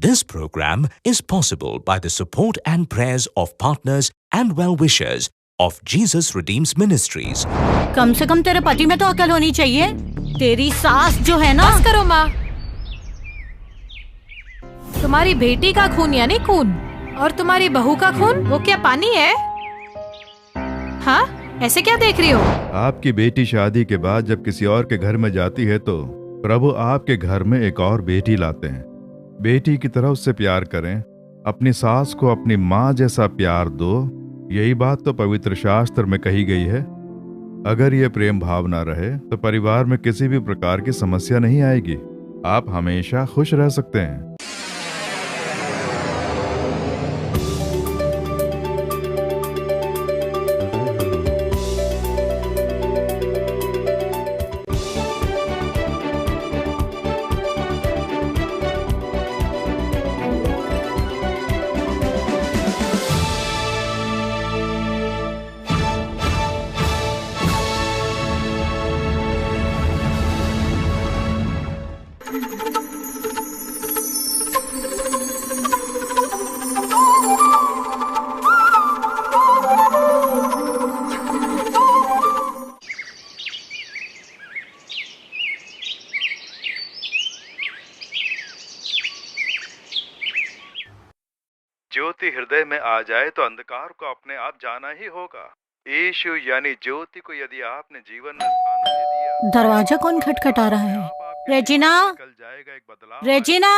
This program is possible by the support and prayers of partners and well-wishers of Jesus Redeems Ministries. कम से कम तेरे पति में तो अकल होनी चाहिए। तेरी सास जो है ना। बस करो माँ। तुम्हारी बेटी का खून यानी खून, और तुम्हारी बहू का खून वो क्या पानी है? हाँ, ऐसे क्या देख रही हो? आपकी बेटी शादी के बाद जब किसी और के घर में जाती है तो प्रभु आपके घर में एक और बेटी लाते हैं। बेटी की तरह उससे प्यार करें, अपनी सास को अपनी माँ जैसा प्यार दो। यही बात तो पवित्र शास्त्र में कही गई है। अगर ये प्रेम भाव ना रहे तो परिवार में किसी भी प्रकार की समस्या नहीं आएगी। आप हमेशा खुश रह सकते हैं। ज्योति हृदय में आ जाए तो अंधकार को अपने आप जाना ही होगा। यीशु यानी ज्योति को यदि आपने जीवन में स्थान दे दिया। दरवाजा कौन खटखटा रहा है? रेजिना, रेजिना,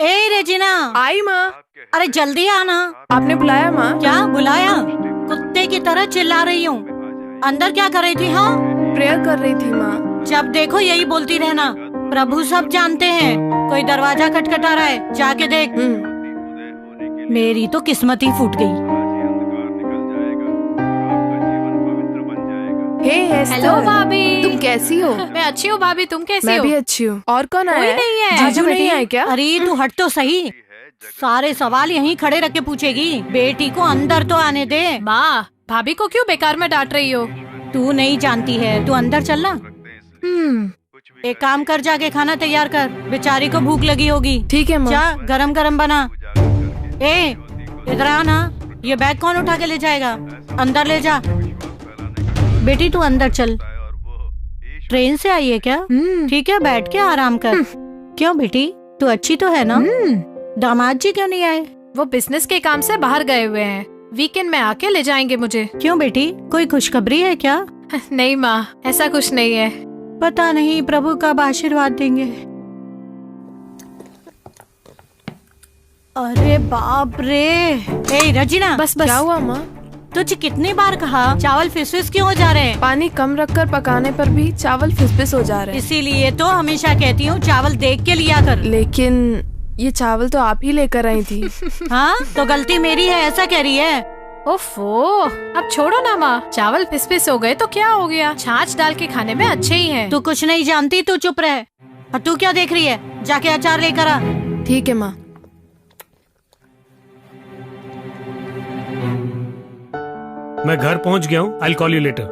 ए रेजिना। आई माँ। अरे जल्दी आना। आपने बुलाया माँ? क्या बुलाया? कुत्ते की तरह चिल्ला रही हूँ। अंदर क्या कर रही थी? हाँ, प्रेयर कर रही थी माँ। जब देखो यही बोलती रहना। प्रभु सब जानते हैं। कोई दरवाजा खटखटा रहा है, जाके देख। मेरी तो किस्मत ही फूट गई। हेलो भाभी, तुम कैसी हो? मैं अच्छी हूँ भाभी, तुम कैसी हो? मैं भी अच्छी हूँ। और कौन आया? कोई नहीं है। जीजू नहीं आए क्या? अरे तू हट तो सही। सारे सवाल यहीं खड़े रख के पूछेगी। बेटी को अंदर तो आने दे। माँ, भाभी को क्यों बेकार में डांट रही हो? तू नहीं जानती है, तू अंदर चलना। एक काम कर, जाके खाना तैयार कर, बेचारी को भूख लगी होगी। ठीक है माँ। जा, गरम गरम बना। ए, इधर आ ना। ये बैग कौन उठा के ले जाएगा? अंदर ले जा। बेटी तू अंदर चल। ट्रेन से आई है क्या? ठीक है, बैठ के आराम कर। क्यों बेटी, तू अच्छी तो है ना? दामाद जी क्यों नहीं आए? वो बिजनेस के काम से बाहर गए हुए हैं। वीकेंड में आके ले जाएंगे मुझे। क्यों बेटी, कोई खुशखबरी है क्या? नहीं माँ, ऐसा कुछ नहीं है। पता नहीं प्रभु कब आशीर्वाद देंगे। अरे बाप रे। ए रजीना, बस क्या हुआ माँ? तुझे कितनी बार कहा चावल फिसफिस क्यों हो जा रहे हैं? पानी कम रखकर पकाने पर भी चावल फिसफिस हो जा रहे हैं। इसीलिए तो हमेशा कहती हूँ चावल देख के लिया कर। लेकिन ये चावल तो आप ही लेकर आई थी। हाँ, तो गलती मेरी है ऐसा कह रही है? ओफो, अब छोड़ो ना माँ। चावल फिसफिस हो गए तो क्या हो गया? छाछ डाल के खाने में अच्छे ही हैं। तू कुछ नहीं जानती, तू चुप रह। और तू क्या देख रही है? जाके अचार लेकर आ। ठीक है माँ। मैं घर पहुंच गया हूँ। I'll call you later.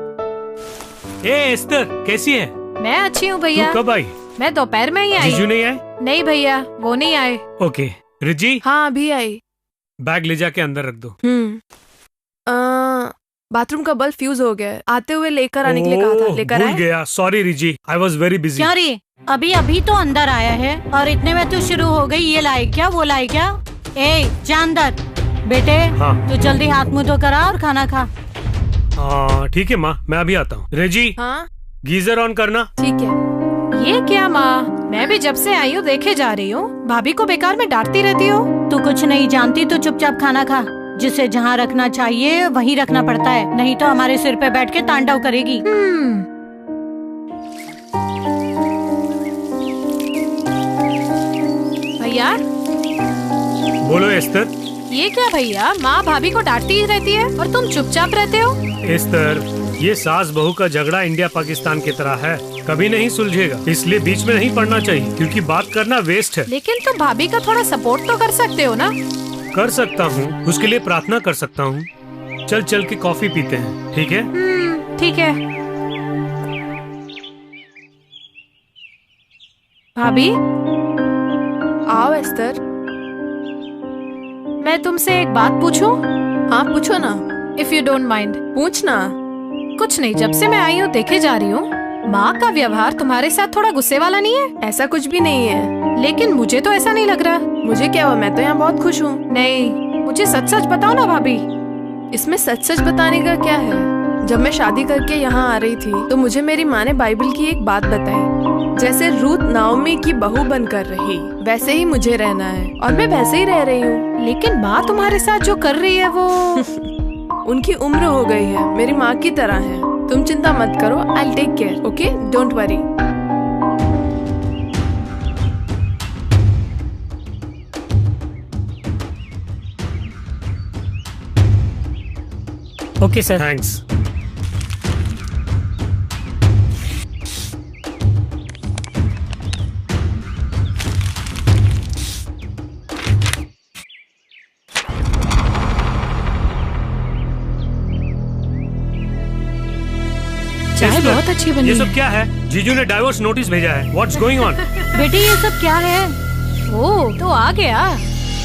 ए एस्तर, कैसी है? मैं अच्छी हूँ भैया। तू कब आई? मैं दोपहर में ही आई। जीजू नहीं आए? नहीं भैया, वो नहीं आए। ओके। रिजी, हाँ अभी आई। बैग ले जाके अंदर रख दो। बाथरूम का बल्ब फ्यूज हो गया है। आते हुए लेकर आने के लिए कहा था। लेकर भूल आए? गया। Sorry Riji, I was very busy. क्या रे, अभी अभी तो अंदर आया है और इतने में तू शुरू हो गई। ये लाए क्या, वो लाए क्या? ए जा अंदर। बेटे हाँ। तू जल्दी हाथ मुंह धो कर आ और खाना खा। हाँ ठीक है माँ, मैं अभी आता हूँ। रेजी, हाँ गीजर ऑन करना। ठीक है। ये क्या माँ, मैं भी जब से आई हूँ देखे जा रही हूँ। भाभी को बेकार में डांटती रहती हो। तू कुछ नहीं जानती, तू चुपचाप खाना खा। जिसे जहाँ रखना चाहिए वहीं रखना पड़ता है, नहीं तो हमारे सिर पे बैठ के तांडव करेगी। भैया। बोलो एस्तर। ये क्या भैया, माँ भाभी को डांटती ही रहती है और तुम चुपचाप रहते हो। एस्तर, ये सास बहू का झगड़ा इंडिया पाकिस्तान की तरह है, कभी नहीं सुलझेगा। इसलिए बीच में नहीं पड़ना चाहिए, क्योंकि बात करना वेस्ट है। लेकिन तुम भाभी का थोड़ा सपोर्ट तो कर सकते हो ना। कर सकता हूँ, उसके लिए प्रार्थना कर सकता हूँ। चल चल के कॉफी पीते हैं, ठीक है? ठीक है। भाभी, आओ एस्तर। मैं तुमसे एक बात पूछूं? हाँ पूछो ना। If you don't mind. पूछना। कुछ नहीं, जब से मैं आई हूँ देखे जा रही हूँ माँ का व्यवहार तुम्हारे साथ थोड़ा गुस्से वाला नहीं है? ऐसा कुछ भी नहीं है। लेकिन मुझे तो ऐसा नहीं लग रहा। मुझे क्या हुआ, मैं तो यहाँ बहुत खुश हूँ। नहीं, मुझे सच सच बताओ ना भाभी। इसमें सच सच बताने का क्या है? जब मैं शादी करके यहाँ आ रही थी तो मुझे मेरी माँ ने बाइबल की एक बात बताई, जैसे रूत नाओमी की बहू बनकर रही वैसे ही मुझे रहना है, और मैं वैसे ही रह रही हूँ। लेकिन माँ तुम्हारे साथ जो कर रही है वो उनकी उम्र हो गई है, मेरी माँ की तरह है। तुम चिंता मत करो, I'll take care, okay? Don't worry. Okay sir, thanks. चाय बहुत अच्छी बनी ये है। सब क्या है? जीजू ने डाइवोर्स नोटिस भेजा है। What's going on? बेटी ये सब क्या है? ओह, तो आ गया।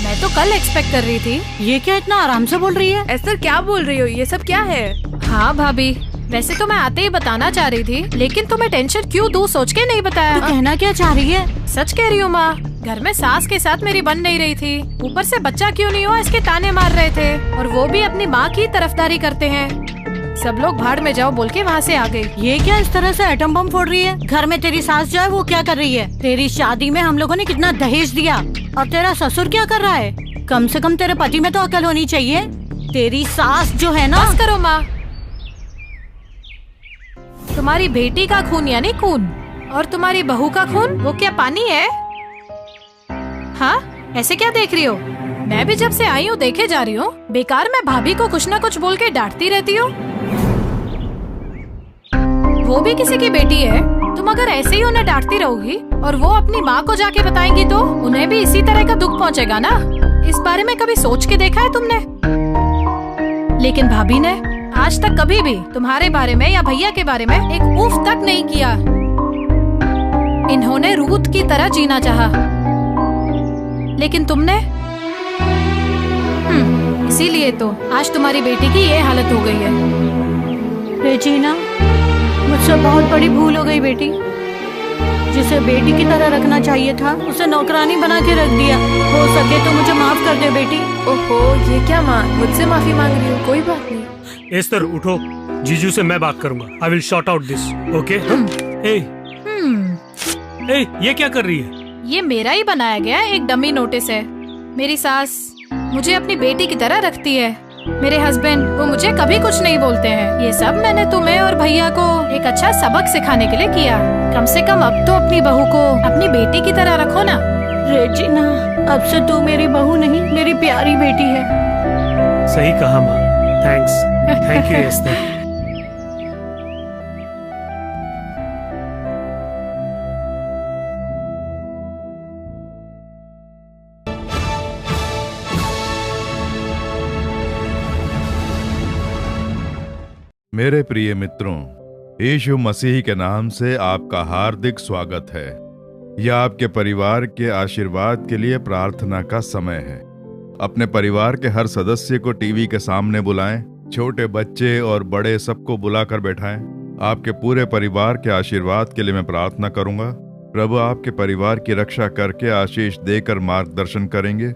मैं तो कल एक्सपेक्ट कर रही थी। ये क्या इतना आराम से बोल रही है? एस्टर क्या बोल रही हो, ये सब क्या है? हाँ भाभी, वैसे तो मैं आते ही बताना चाह रही थी, लेकिन तुम्हें टेंशन क्यों दूं सोच के नहीं बताया। तू कहना क्या चाह रही है? सच कह रही हूँ माँ, घर में सास के साथ मेरी बन नहीं रही थी, ऊपर से बच्चा क्यों नहीं हुआ इसके ताने मार रहे थे, और वो भी अपनी माँ की तरफदारी करते हैं। सब लोग भाड़ में जाओ बोल के वहाँ से आ गई। ये क्या इस तरह से एटम बम फोड़ रही है? घर में तेरी सास जो है वो क्या कर रही है? तेरी शादी में हम लोगों ने कितना दहेज दिया, और तेरा ससुर क्या कर रहा है? कम से कम तेरे पति में तो अकल होनी चाहिए। तेरी सास जो है ना। बस करो माँ, तुम्हारी बेटी का खून यानी खून, और तुम्हारी बहू का खून वो क्या पानी है? हाँ, ऐसे क्या देख रही हो? मैं भी जब से आई हूँ देखे जा रही हूँ, बेकार मैं भाभी को कुछ ना कुछ बोल के डांटती रहती हूँ। वो भी किसी की बेटी है। तुम अगर ऐसे ही उन्हें डांटती रहोगी और वो अपनी माँ को जाके बताएंगी तो उन्हें भी इसी तरह का दुख पहुँचेगा ना। इस बारे में कभी सोच के देखा है तुमने? लेकिन भाभी ने आज तक कभी भी तुम्हारे बारे में या भैया के बारे में एक उफ तक नहीं किया। इन्होंने रूत की तरह जीना चाहा, लेकिन तुमने इसीलिए तो आज तुम्हारी बेटी की ये हालत हो गई है। रेजीना, मुझसे बहुत बड़ी भूल हो गई बेटी। जिसे बेटी की तरह रखना चाहिए था उसे नौकरानी बना के रख दिया। हो सके तो मुझे माफ कर दे बेटी। ओहो, ये क्या माँ, मुझसे माफी मांग रही हो? कोई बात नहीं। एस्टर उठो, जीजू से मैं बात करूंगा। I will sort out this, okay? ए, ये क्या कर रही है? ये मेरा ही बनाया गया एक डमी नोटिस है। मेरी सास मुझे अपनी बेटी की तरह रखती है, मेरे हस्बैंड वो मुझे कभी कुछ नहीं बोलते हैं। ये सब मैंने तुम्हें और भैया को एक अच्छा सबक सिखाने के लिए किया। कम से कम अब तो अपनी बहू को अपनी बेटी की तरह रखो ना। रेजीना, अब से तू मेरी बहू नहीं, मेरी प्यारी बेटी है। सही कहा माँ, थैंक्स। Thank you ester. मेरे प्रिय मित्रों, यीशु मसीह के नाम से आपका हार्दिक स्वागत है। यह आपके परिवार के आशीर्वाद के लिए प्रार्थना का समय है। अपने परिवार के हर सदस्य को टीवी के सामने बुलाएं, छोटे बच्चे और बड़े सबको बुलाकर बैठाएं। आपके पूरे परिवार के आशीर्वाद के लिए मैं प्रार्थना करूंगा। प्रभु आपके परिवार की रक्षा करके आशीष देकर मार्गदर्शन करेंगे।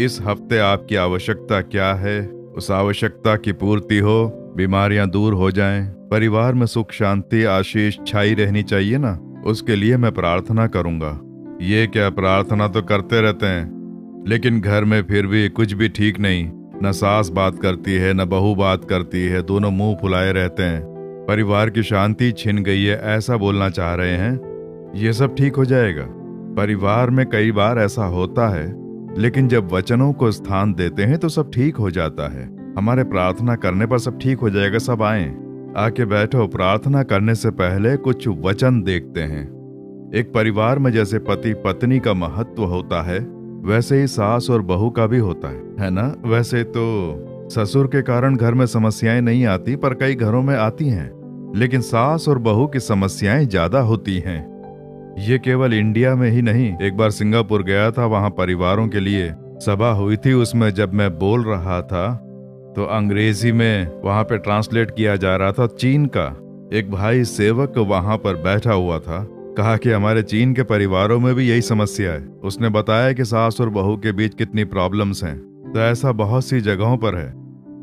इस हफ्ते आपकी आवश्यकता क्या है, उस आवश्यकता की पूर्ति हो, बीमारियां दूर हो जाएं, परिवार में सुख शांति आशीष छाई रहनी चाहिए ना, उसके लिए मैं प्रार्थना करूंगा। ये क्या, प्रार्थना तो करते रहते हैं, लेकिन घर में फिर भी कुछ भी ठीक नहीं। न सास बात करती है, न बहू बात करती है, दोनों मुंह फुलाए रहते हैं। परिवार की शांति छिन गई है ऐसा बोलना चाह रहे हैं। ये सब ठीक हो जाएगा। परिवार में कई बार ऐसा होता है, लेकिन जब वचनों को स्थान देते हैं तो सब ठीक हो जाता है। हमारे प्रार्थना करने पर सब ठीक हो जाएगा। सब आएं, आके बैठो। प्रार्थना करने से पहले कुछ वचन देखते हैं। एक परिवार में जैसे पति पत्नी का महत्व होता है, वैसे ही सास और बहू का भी होता है ना? वैसे तो ससुर के कारण घर में समस्याएं नहीं आती, पर कई घरों में आती हैं। लेकिन सास और बहू की समस्याएं ज्यादा होती हैं। ये केवल इंडिया में ही नहीं। एक बार सिंगापुर गया था, वहां परिवारों के लिए सभा हुई थी, उसमें जब मैं बोल रहा था तो अंग्रेजी में वहां पे ट्रांसलेट किया जा रहा था। चीन का एक भाई सेवक वहां पर बैठा हुआ था, कहा कि हमारे चीन के परिवारों में भी यही समस्या है। उसने बताया कि सास और बहू के बीच कितनी प्रॉब्लम्स हैं। तो ऐसा बहुत सी जगहों पर है,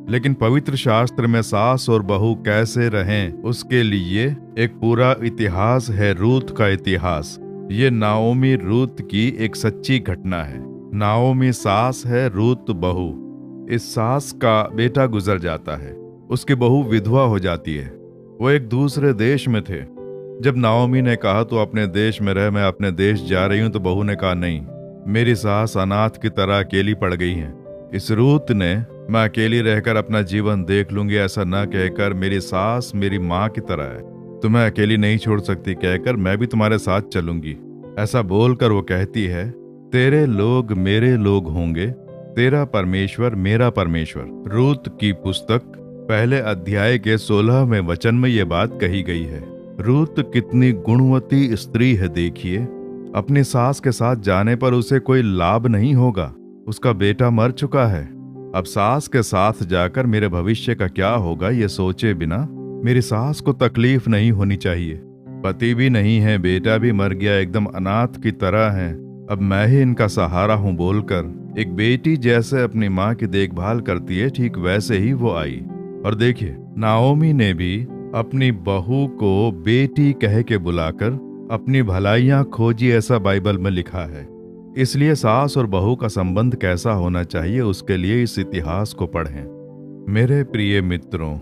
लेकिन पवित्र शास्त्र में सास और बहू कैसे रहें उसके लिए एक पूरा इतिहास है, रूत का इतिहास। ये नाओमी रूत की एक सच्ची घटना है। नाओमी सास है, रूत बहू। इस सास का बेटा गुजर जाता है, उसकी बहू विधवा हो जाती है। वो एक दूसरे देश में थे। जब नाओमी ने कहा तो अपने देश में रह, मैं अपने देश जा रही हूं, तो बहू ने कहा नहीं, मेरी सास अनाथ की तरह अकेली पड़ गई है। इस रूत ने मैं अकेली रहकर अपना जीवन देख लूंगी ऐसा न कहकर, मेरी सास मेरी माँ की तरह है, तो मैं अकेली नहीं छोड़ सकती कहकर मैं भी तुम्हारे साथ चलूंगी। ऐसा बोलकर वो कहती है, तेरे लोग मेरे लोग होंगे, तेरा परमेश्वर मेरा परमेश्वर। रूत की पुस्तक पहले अध्याय के 16वें वचन में ये बात कही गई है। रूत कितनी गुणवती स्त्री है देखिए। अपनी सास के साथ जाने पर उसे कोई लाभ नहीं होगा, उसका बेटा मर चुका है। अब सास के साथ जाकर मेरे भविष्य का क्या होगा ये सोचे बिना मेरी सास को तकलीफ नहीं होनी चाहिए। पति भी नहीं है, बेटा भी मर गया, एकदम अनाथ की तरह है। अब मैं ही इनका सहारा हूं बोलकर एक बेटी जैसे अपनी माँ की देखभाल करती है, ठीक वैसे ही वो आई। और देखिए, नाओमी ने भी अपनी बहू को बेटी कह के बुलाकर अपनी भलाइयां खोजी, ऐसा बाइबल में लिखा है। इसलिए सास और बहू का संबंध कैसा होना चाहिए उसके लिए इस इतिहास को पढ़ें। मेरे प्रिय मित्रों,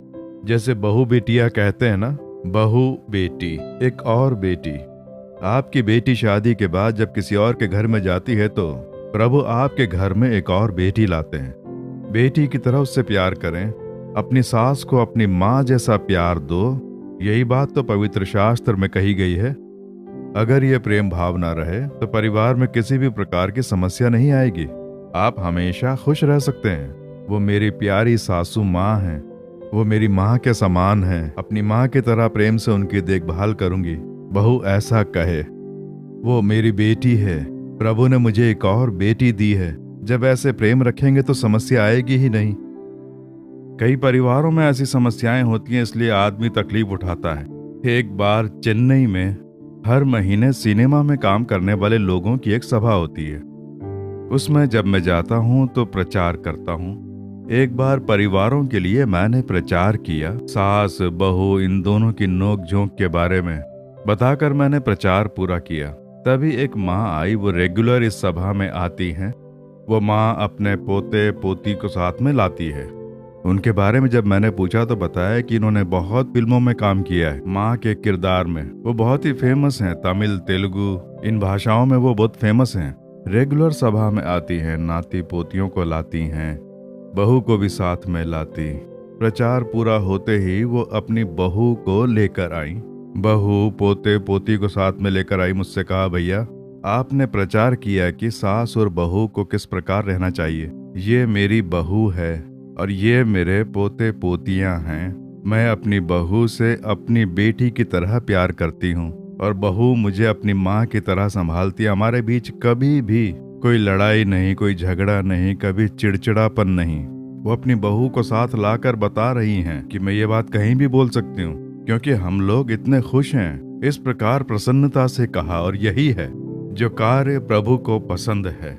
जैसे बहू बेटियां कहते हैं ना, बहू बेटी, एक और बेटी। आपकी बेटी शादी के बाद जब किसी और के घर में जाती है तो प्रभु आपके घर में एक और बेटी लाते हैं। बेटी की तरह उससे प्यार करें, अपनी सास को अपनी माँ जैसा प्यार दो। यही बात तो पवित्र शास्त्र में कही गई है। अगर ये प्रेम भाव ना रहे तो परिवार में किसी भी प्रकार की समस्या नहीं आएगी। आप हमेशा खुश रह सकते हैं। वो मेरी प्यारी सासू माँ हैं, वो मेरी माँ के समान हैं। अपनी माँ की तरह प्रेम से उनकी देखभाल करूंगी। बहू ऐसा कहे, वो मेरी बेटी है, प्रभु ने मुझे एक और बेटी दी है। जब ऐसे प्रेम रखेंगे तो समस्या आएगी ही नहीं। कई परिवारों में ऐसी समस्याएं होती हैं, इसलिए आदमी तकलीफ उठाता है। एक बार चेन्नई में हर महीने सिनेमा में काम करने वाले लोगों की एक सभा होती है। उसमें जब मैं जाता हूं तो प्रचार करता हूं। एक बार परिवारों के लिए मैंने प्रचार किया, सास बहू इन दोनों की नोक झोंक के बारे में बताकर मैंने प्रचार पूरा किया। तभी एक माँ आई, वो रेगुलर इस सभा में आती हैं। वो माँ अपने पोते पोती को साथ में लाती है। उनके बारे में जब मैंने पूछा तो बताया कि इन्होंने बहुत फिल्मों में काम किया है। माँ के किरदार में वो बहुत ही फेमस हैं, तमिल तेलुगु इन भाषाओं में वो बहुत फेमस हैं। रेगुलर सभा में आती हैं, नाती पोतियों को लाती हैं, बहू को भी साथ में लाती। प्रचार पूरा होते ही वो अपनी बहू को लेकर आई। बहू पोते पोती को साथ में लेकर आई। मुझसे कहा, भैया आपने प्रचार किया कि सास और बहू को किस प्रकार रहना चाहिए। ये मेरी बहू है और ये मेरे पोते पोतियां हैं। मैं अपनी बहू से अपनी बेटी की तरह प्यार करती हूँ और बहू मुझे अपनी माँ की तरह संभालती है। हमारे बीच कभी भी कोई लड़ाई नहीं, कोई झगड़ा नहीं, कभी चिड़चिड़ापन नहीं। वो अपनी बहू को साथ लाकर बता रही हैं कि मैं ये बात कहीं भी बोल सकती हूँ क्योंकि हम लोग इतने खुश हैं। इस प्रकार प्रसन्नता से कहा, और यही है जो कार्य प्रभु को पसंद है।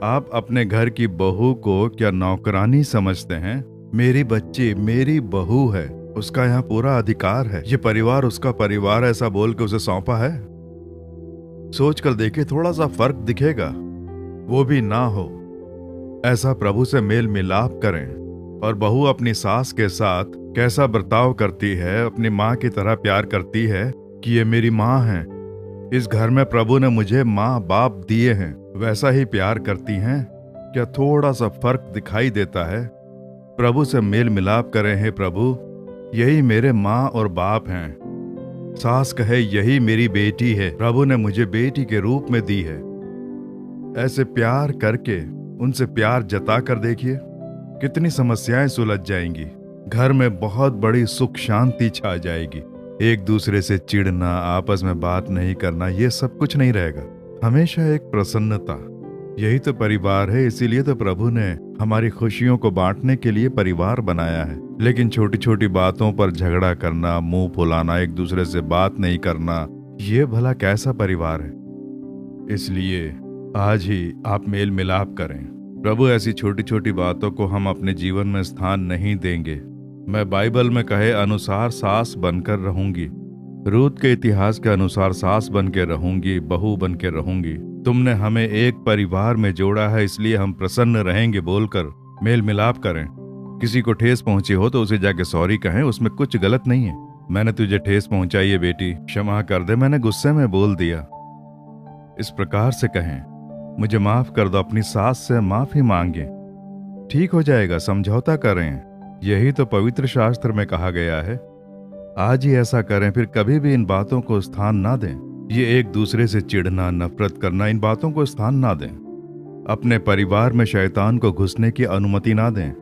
आप अपने घर की बहू को क्या नौकरानी समझते हैं? मेरी बच्ची मेरी बहू है, उसका यहाँ पूरा अधिकार है, ये परिवार उसका परिवार ऐसा बोल के उसे सौंपा है। सोच कर देखिए, थोड़ा सा फर्क दिखेगा। वो भी ना हो ऐसा प्रभु से मेल मिलाप करें। और बहू अपनी सास के साथ कैसा बर्ताव करती है, अपनी माँ की तरह प्यार करती है कि ये मेरी माँ है। इस घर में प्रभु ने मुझे माँ बाप दिए हैं, वैसा ही प्यार करती हैं। क्या थोड़ा सा फर्क दिखाई देता है? प्रभु से मेल मिलाप करें। हे प्रभु, यही मेरे माँ और बाप हैं। सास कहे, यही मेरी बेटी है, प्रभु ने मुझे बेटी के रूप में दी है। ऐसे प्यार करके उनसे प्यार जता कर देखिए, कितनी समस्याएं सुलझ जाएंगी। घर में बहुत बड़ी सुख शांति छा जाएगी। एक दूसरे से चिढ़ना, आपस में बात नहीं करना, ये सब कुछ नहीं रहेगा। हमेशा एक प्रसन्नता, यही तो परिवार है। इसीलिए तो प्रभु ने हमारी खुशियों को बांटने के लिए परिवार बनाया है। लेकिन छोटी छोटी बातों पर झगड़ा करना, मुंह फुलाना, एक दूसरे से बात नहीं करना, ये भला कैसा परिवार है? इसलिए आज ही आप मेल मिलाप करें। प्रभु ऐसी छोटी छोटी बातों को हम अपने जीवन में स्थान नहीं देंगे। मैं बाइबल में कहे अनुसार सास बनकर रहूंगी, रूत के इतिहास के अनुसार सास बन के रहूंगी, बहू बन के रहूंगी। तुमने हमें एक परिवार में जोड़ा है, इसलिए हम प्रसन्न रहेंगे बोलकर मेल मिलाप करें। किसी को ठेस पहुंची हो तो उसे जाके सॉरी कहें, उसमें कुछ गलत नहीं है। मैंने तुझे ठेस पहुंचाई है बेटी, क्षमा कर दे, मैंने गुस्से में बोल दिया। इस प्रकार से कहें, मुझे माफ कर दो, अपनी सास से माफी मांगे, ठीक हो जाएगा, समझौता करें। यही तो पवित्र शास्त्र में कहा गया है। आज ही ऐसा करें, फिर कभी भी इन बातों को स्थान ना दें। ये एक दूसरे से चिढ़ना, नफरत करना, इन बातों को स्थान ना दें। अपने परिवार में शैतान को घुसने की अनुमति ना दें।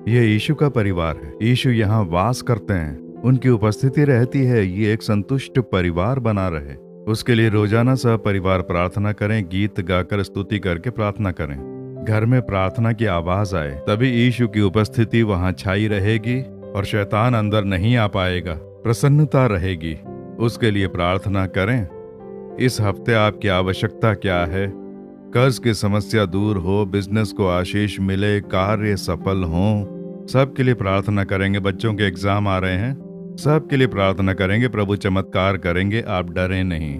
ये यीशु का परिवार है, यीशु यहाँ वास करते हैं, उनकी उपस्थिति रहती है। ये एक संतुष्ट परिवार बना रहे, उसके लिए रोजाना सह परिवार प्रार्थना करें, गीत गाकर स्तुति करके प्रार्थना करें। घर में प्रार्थना की आवाज आए, तभी यीशु की उपस्थिति वहां छाई रहेगी और शैतान अंदर नहीं आ पाएगा, प्रसन्नता रहेगी। उसके लिए प्रार्थना करें। इस हफ्ते आपकी आवश्यकता क्या है? कर्ज की समस्या दूर हो, बिजनेस को आशीष मिले, कार्य सफल हो, सबके लिए प्रार्थना करेंगे। बच्चों के एग्जाम आ रहे हैं, सबके लिए प्रार्थना करेंगे। प्रभु चमत्कार करेंगे, आप डरें नहीं।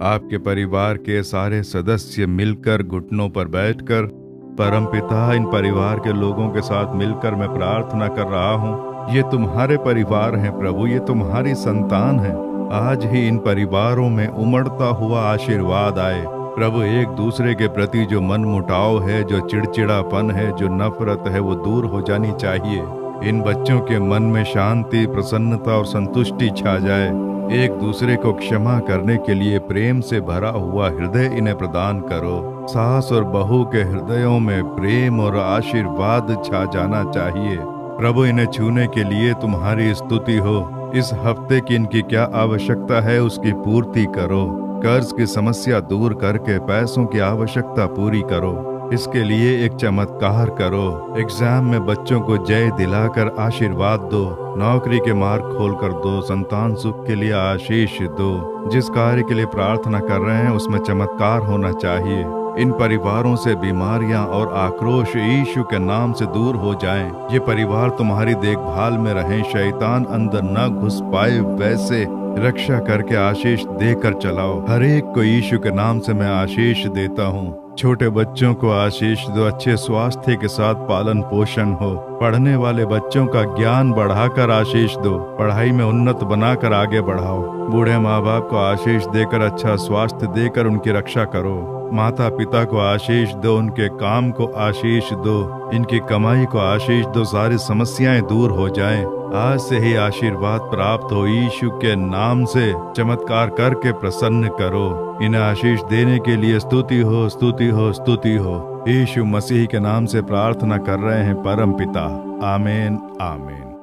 आपके परिवार के सारे सदस्य मिलकर घुटनों पर बैठकर, परमपिता, इन परिवार के लोगों के साथ मिलकर मैं प्रार्थना कर रहा हूँ, ये तुम्हारे परिवार हैं प्रभु, ये तुम्हारी संतान है। आज ही इन परिवारों में उमड़ता हुआ आशीर्वाद आए प्रभु। एक दूसरे के प्रति जो मन मुटाव है, जो चिड़चिड़ापन है, जो नफरत है, वो दूर हो जानी चाहिए। इन बच्चों के मन में शांति, प्रसन्नता और संतुष्टि छा जाए। एक दूसरे को क्षमा करने के लिए प्रेम से भरा हुआ हृदय इन्हें प्रदान करो। सास और बहू के हृदयों में प्रेम और आशीर्वाद छा जाना चाहिए। प्रभु इन्हें छूने के लिए तुम्हारी स्तुति हो। इस हफ्ते की इनकी क्या आवश्यकता है उसकी पूर्ति करो। कर्ज की समस्या दूर करके पैसों की आवश्यकता पूरी करो। इसके लिए एक चमत्कार करो। एग्जाम में बच्चों को जय दिलाकर आशीर्वाद दो। नौकरी के मार्ग खोल कर दो। संतान सुख के लिए आशीष दो। जिस कार्य के लिए प्रार्थना कर रहे हैं उसमें चमत्कार होना चाहिए। इन परिवारों से बीमारियां और आक्रोश यीशु के नाम से दूर हो जाएं। ये परिवार तुम्हारी देखभाल में रहें, शैतान अंदर न घुस पाए, वैसे रक्षा करके आशीष देकर चलाओ। हर एक को यीशु के नाम से मैं आशीष देता हूँ। छोटे बच्चों को आशीष दो, अच्छे स्वास्थ्य के साथ पालन पोषण हो। पढ़ने वाले बच्चों का ज्ञान बढ़ाकर आशीष दो, पढ़ाई में उन्नत बनाकर आगे बढ़ाओ। बूढ़े माँ बाप को आशीष देकर, अच्छा स्वास्थ्य देकर उनकी रक्षा करो। माता पिता को आशीष दो, उनके काम को आशीष दो, इनकी कमाई को आशीष दो, सारी समस्याएं दूर हो जाएं। आज से ही आशीर्वाद प्राप्त हो। यीशु के नाम से चमत्कार करके प्रसन्न करो। इन्हें आशीष देने के लिए स्तुति हो, स्तुति हो, स्तुति हो। यीशु मसीह के नाम से प्रार्थना कर रहे हैं परम पिता। आमीन, आमीन।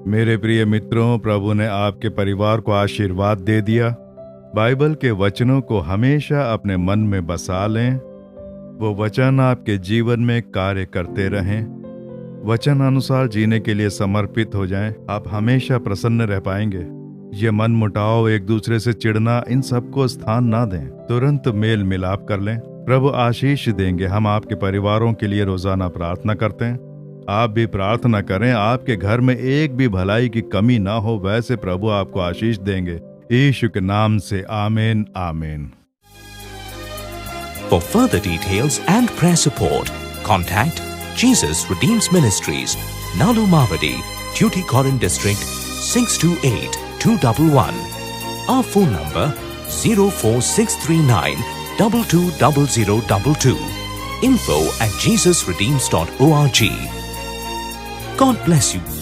मेरे प्रिय मित्रों, प्रभु ने आपके परिवार को आशीर्वाद दे दिया। बाइबल के वचनों को हमेशा अपने मन में बसा लें। वो वचन आपके जीवन में कार्य करते रहें। वचन अनुसार जीने के लिए समर्पित हो जाएं। आप हमेशा प्रसन्न रह पाएंगे। ये मन मुटाव, एक दूसरे से चिढ़ना, इन सबको स्थान ना दें। तुरंत मेल मिलाप कर लें। प्रभु आशीष देंगे। हम आपके परिवारों के लिए रोजाना प्रार्थना करते हैं। आप भी प्रार्थना करें, आपके घर में एक भी भलाई की कमी ना हो, वैसे प्रभु आपको आशीष देंगे। यीशु के नाम से आमीन, आमीन। For further details and prayer support, contact Jesus Redeems Ministries, Nalu Mavadi, Tuticorin District, 628-211. Our phone number 04639 220022. info@jesusredeems.org. God bless you.